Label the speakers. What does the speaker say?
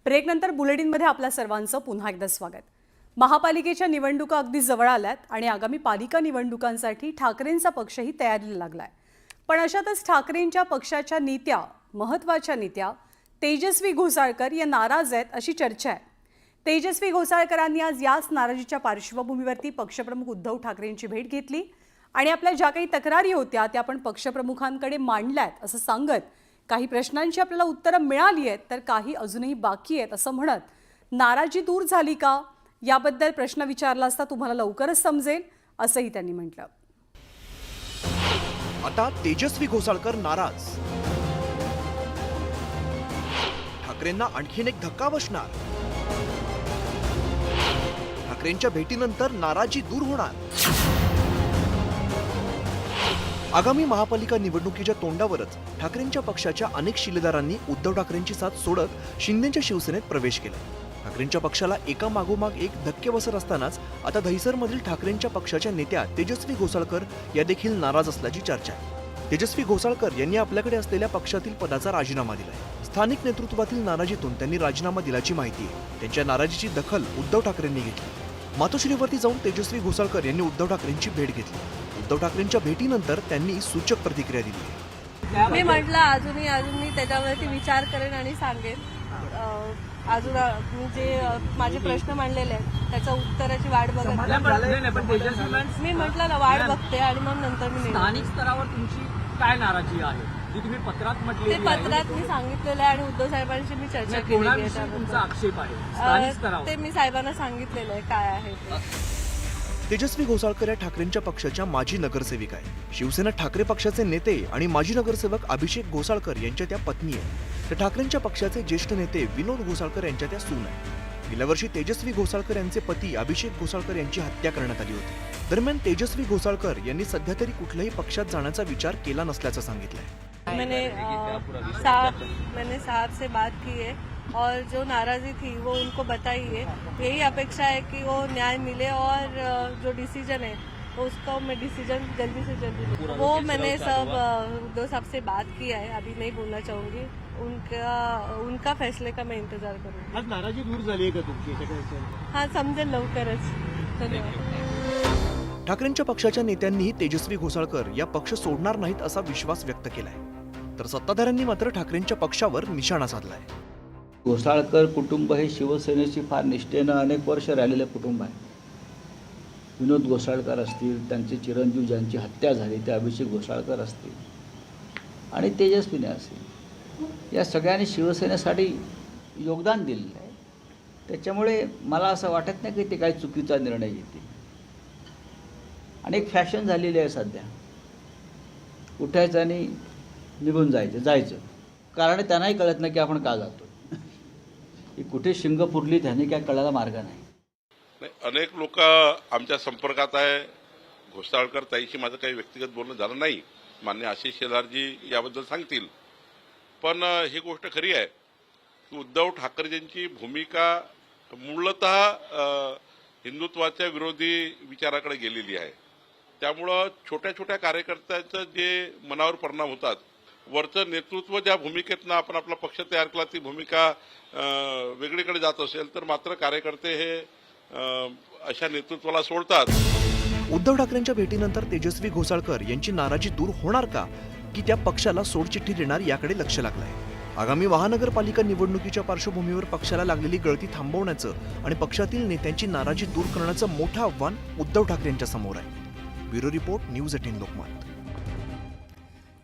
Speaker 1: ब्रेकनंतर बुलेटिनमध्ये आपल्या सर्वांचं पुन्हा एकदा स्वागत। महापालिकेच्या निवडणुका अगदी जवळ आल्यात आणि आगामी पालिका निवडणुकांसाठी ठाकरेंचा पक्षही तयारीला लागलाय। पण अशातच ठाकरेंच्या पक्षाच्या नेत्या, महत्त्वाच्या नेत्या तेजस्वी घोसाळकर या नाराज आहेत अशी चर्चा आहे। तेजस्वी घोसाळकरांनी आज याच नाराजीच्या पार्श्वभूमीवरती पक्षप्रमुख उद्धव ठाकरेंची भेट घेतली आणि आपल्या ज्या काही तक्रारी होत्या त्या आपण पक्षप्रमुखांकडे मांडल्यात असं सांगत काही प्रश्नांची आपल्याला उत्तरं मिळाली आहेत तर काही अजूनही बाकी आहेत असं म्हणत नाराजी दूर झाली का याबद्दल प्रश्न विचारला असता तुम्हाला लवकरच समजेल असंही त्यांनी म्हटलं।
Speaker 2: आता तेजस्वी घोसाळकर नाराज, ठाकरेंना आणखीन एक धक्का बसणार, ठाकरेंच्या भेटीनंतर नाराजी दूर होणार। आगामी महापालिका निवडणुकीच्या तोंडावरच ठाकरेंच्या पक्षाच्या अनेक शिलेदारांनी उद्धव ठाकरेंची साथ सोडत शिंदेच्या शिवसेनेत प्रवेश केला। ठाकरेंच्या पक्षाला एका मागोमाग एक धक्के बसत असतानाच आता दहिसरमधील ठाकरेंच्या पक्षाच्या नेत्या तेजस्वी घोसाळकर या देखील नाराज असल्याची चर्चा आहे। तेजस्वी घोसाळकर यांनी आपल्याकडे असलेल्या पक्षातील पदाचा राजीनामा दिलाय। स्थानिक नेतृत्वातील नाराजीतून त्यांनी राजीनामा दिल्याची माहिती आहे। त्यांच्या नाराजीची दखल उद्धव ठाकरेंनी घेतली। मातोश्रीवरती जाऊन तेजस्वी घोसाळकर यांनी उद्धव ठाकरेंची भेट घेतली। उद्धव ठाकरेंच्या भेटीनंतर त्यांनी सूचक प्रतिक्रिया दिली।
Speaker 3: मी म्हटलं अजूनही त्याच्यावरती विचार करेन आणि सांगेन। अजून मी जे माझे प्रश्न मांडलेले आहेत त्याच्या उत्तराची वाट बघत मी म्हटलं ना वाट बघते आणि मग नंतर मी
Speaker 4: स्थानिक स्तरावर तुमची काय नाराजी आहे जी तुम्ही पत्रात म्हटली?
Speaker 3: ते पत्रात मी सांगितलेलं आहे आणि उद्धव साहेबांशी मी चर्चा केली आहे।
Speaker 4: तुमचा आक्षेप आहे स्थानिक स्तरावर
Speaker 3: ते मी साहेबांना सांगितलेलं आहे काय आहे ते।
Speaker 2: तेजस्वी घोसाळकर या ठाकरेंच्या पक्षाच्या माजी नगरसेविका आहे। शिवसेना ठाकरे पक्षाचे नेते आणि माजी नगरसेवक अभिषेक घोसाळकर यांच्या त्या पत्नी आहेत। तर ठाकरेंच्या पक्षाचे ज्येष्ठ नेते विनोद घोसाळकर यांच्या त्या सून आहेत। गेल्या वर्षी तेजस्वी घोसाळकर यांचे पती अभिषेक घोसाळकर यांची हत्या करण्यात आली होती। दरम्यान तेजस्वी घोसाळकर यांनी सध्या तरी कुठल्याही पक्षात जाण्याचा विचार केला नसल्याचं सांगितलंय।
Speaker 3: मैंने साहब से बात की है और जो नाराजी थी वो उनको बताई है। यही अपेक्षा है कि वो न्याय मिले और जो डिसीजन है उसको मैं डिसीजन जल्दी से जल्दी वो मैंने सब उद्धव साहब से बात किया है। अभी नहीं बोलना चाहूंगी। उनका फैसले का मैं इंतजार करूंगी।
Speaker 4: आज नाराजी दूर झाली आहे का तुमची?
Speaker 3: हाँ समजेल लवकरच। धन्यवाद।
Speaker 2: ठाकरेंच्या पक्षाच्या नेत्यांनीही तेजस्वी घोसाळकर या पक्ष सोडणार नाहीत असा विश्वास व्यक्त केलाय। तर सत्ताधाऱ्यांनी मात्र ठाकरेंच्या पक्षावर निशाणा साधलाय।
Speaker 5: घोसाळकर कुटुंब हे शिवसेनेची फार निष्ठेनं अनेक वर्ष राहिलेलं कुटुंब आहे। विनोद घोसाळकर असतील, त्यांचे चिरंजीव ज्यांची हत्या झाली ते अभिषेक घोसाळकर असतील आणि तेजस्वीने असतील, या सगळ्यांनी शिवसेनेसाठी योगदान दिलेलं आहे। त्याच्यामुळे मला असं वाटत नाही की ते काही चुकीचा निर्णय घेतील। आणि एक फॅशन झालेली आहे सध्या, उठायचं आणि निघून जायचं कारण त्यांनाही कळत नाही की आपण का जातो। ही कुठे शिंग पुरली त्याने काय कळायला मार्ग नाही।
Speaker 6: अनेक लोक आमच्या संपर्कात आहे। घोसाळकर ताईशी माझं काही व्यक्तिगत बोलणं झालं नाही। मान्य आशिष शेलारजी याबद्दल सांगतील। पण ही गोष्ट खरी आहे की उद्धव ठाकरेंची भूमिका मूलतः हिंदुत्वाच्या विरोधी विचाराकडे गेलेली आहे। त्यामुळं छोट्या छोट्या कार्यकर्त्यांचं जे मनावर परिणाम होतात, वरचं नेतृत्व ज्या भूमिकेतनं आपण आपला पक्ष तयार केला ती भूमिका वेगळीकडे जात असेल तर मात्र कार्यकर्ते हे अशा नेतृत्वाला सोडतात।
Speaker 2: उद्धव ठाकरेंच्या भेटीनंतर तेजस्वी घोसाळकर यांची नाराजी दूर होणार का की त्या पक्षाला सोडचिठ्ठी देणार याकडे लक्ष लागलंय। आगामी महानगरपालिका निवडणुकीच्या पार्श्वभूमीवर पक्षाला लागलेली गळती थांबवण्याचं आणि पक्षातील नेत्यांची नाराजी दूर करण्याचं मोठं आव्हान उद्धव ठाकरेंच्या समोर आहे। Bureau report, news 18 Lokmat.